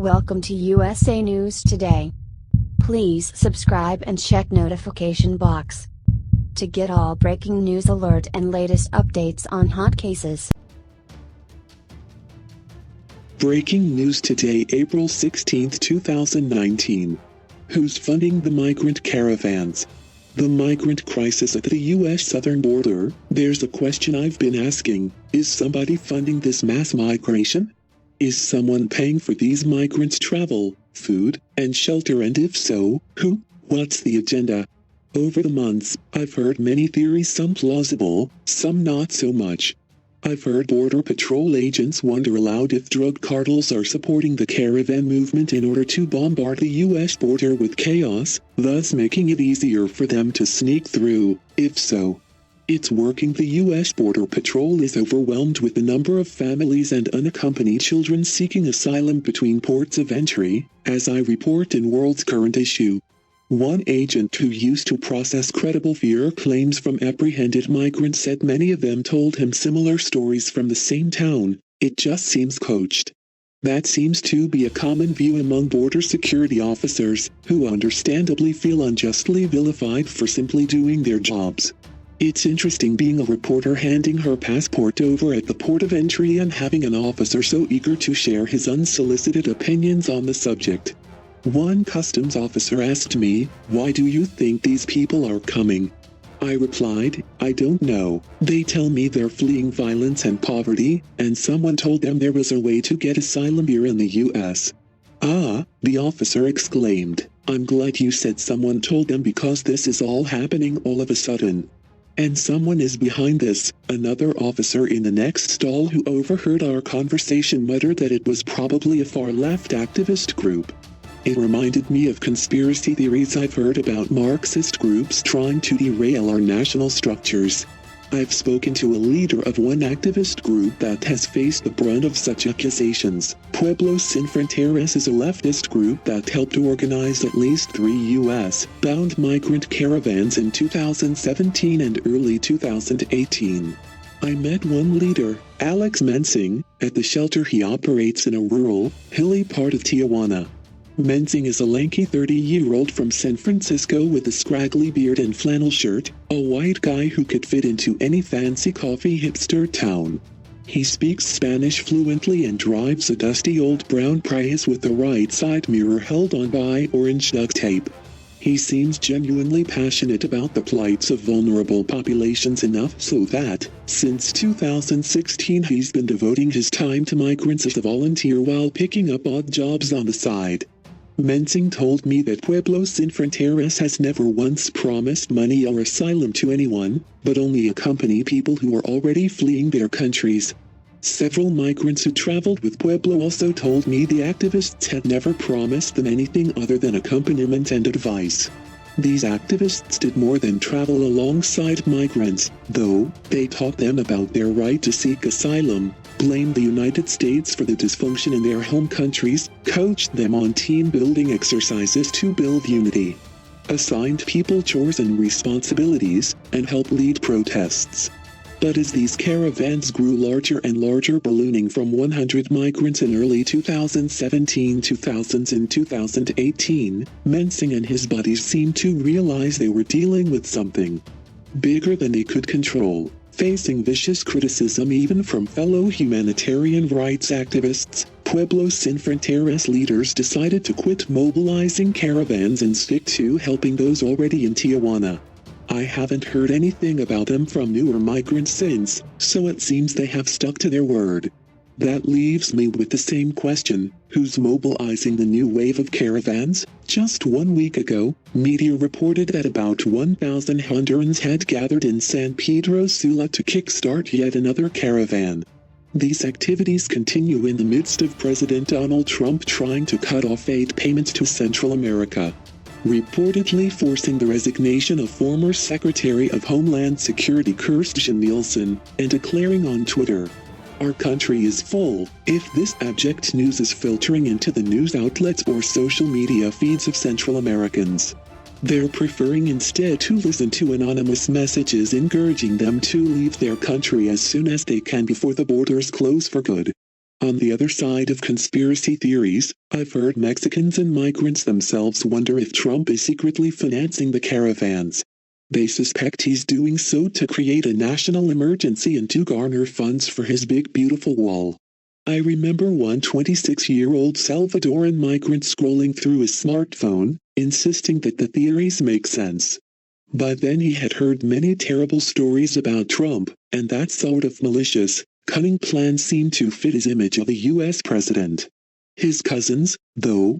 Welcome to USA News Today. Please subscribe and check notification box to get all breaking news alert and latest updates on hot cases. Breaking news today, April 16, 2019. Who's funding the migrant caravans? The migrant crisis at the U.S. southern border. There's a question I've been asking. Is somebody funding this mass migration? Is someone paying for these migrants' travel, food, and shelter, and if so, who? What's the agenda? Over the months, I've heard many theories, some plausible, some not so much. I've heard Border Patrol agents wonder aloud if drug cartels are supporting the caravan movement in order to bombard the U.S. border with chaos, thus making it easier for them to sneak through. If so, it's working. The U.S. Border Patrol is overwhelmed with the number of families and unaccompanied children seeking asylum between ports of entry, as I report in World's Current Issue. One agent who used to process credible fear claims from apprehended migrants said many of them told him similar stories from the same town. It just seems coached. That seems to be a common view among border security officers, who understandably feel unjustly vilified for simply doing their jobs. It's interesting being a reporter handing her passport over at the port of entry and having an officer so eager to share his unsolicited opinions on the subject. One customs officer asked me, "Why do you think these people are coming?" I replied, "I don't know. They tell me they're fleeing violence and poverty, and someone told them there was a way to get asylum here in the U.S. "Ah," the officer exclaimed, "I'm glad you said someone told them, because this is all happening all of a sudden. And someone is behind this." Another officer in the next stall who overheard our conversation muttered that it was probably a far-left activist group. It reminded me of conspiracy theories I've heard about Marxist groups trying to derail our national structures. I've spoken to a leader of one activist group that has faced the brunt of such accusations. Pueblos Sin Fronteras is a leftist group that helped organize at least 3 U.S.-bound migrant caravans in 2017 and early 2018. I met one leader, Alex Mensing, at the shelter he operates in a rural, hilly part of Tijuana. Mensing is a lanky 30-year-old from San Francisco with a scraggly beard and flannel shirt, a white guy who could fit into any fancy coffee hipster town. He speaks Spanish fluently and drives a dusty old brown Prius with the right side mirror held on by orange duct tape. He seems genuinely passionate about the plights of vulnerable populations, enough so that, since 2016, he's been devoting his time to migrants as a volunteer while picking up odd jobs on the side. Mensing told me that Pueblos Sin Fronteras has never once promised money or asylum to anyone, but only accompany people who are already fleeing their countries. Several migrants who traveled with Pueblo also told me the activists had never promised them anything other than accompaniment and advice. These activists did more than travel alongside migrants, though. They taught them about their right to seek asylum, blamed the United States for the dysfunction in their home countries, coached them on team-building exercises to build unity, assigned people chores and responsibilities, and helped lead protests. But as these caravans grew larger and larger, ballooning from 100 migrants in early 2017, 2000s and 2018, Mensing and his buddies seemed to realize they were dealing with something bigger than they could control. Facing vicious criticism even from fellow humanitarian rights activists, Pueblos Sin Fronteras leaders decided to quit mobilizing caravans and stick to helping those already in Tijuana. I haven't heard anything about them from newer migrants since, so it seems they have stuck to their word. That leaves me with the same question: who's mobilizing the new wave of caravans? Just 1 week ago, media reported that about 1,000 Hondurans had gathered in San Pedro Sula to kickstart yet another caravan. These activities continue in the midst of President Donald Trump trying to cut off aid payments to Central America, reportedly forcing the resignation of former Secretary of Homeland Security Kirstjen Nielsen, and declaring on Twitter, "Our country is full." If this abject news is filtering into the news outlets or social media feeds of Central Americans, they're preferring instead to listen to anonymous messages encouraging them to leave their country as soon as they can before the borders close for good. On the other side of conspiracy theories, I've heard Mexicans and migrants themselves wonder if Trump is secretly financing the caravans. They suspect he's doing so to create a national emergency and to garner funds for his big beautiful wall. I remember one 26-year-old Salvadoran migrant scrolling through his smartphone, insisting that the theories make sense. By then he had heard many terrible stories about Trump, and that sort of malicious, cunning plan seemed to fit his image of a U.S. president. His cousins, though,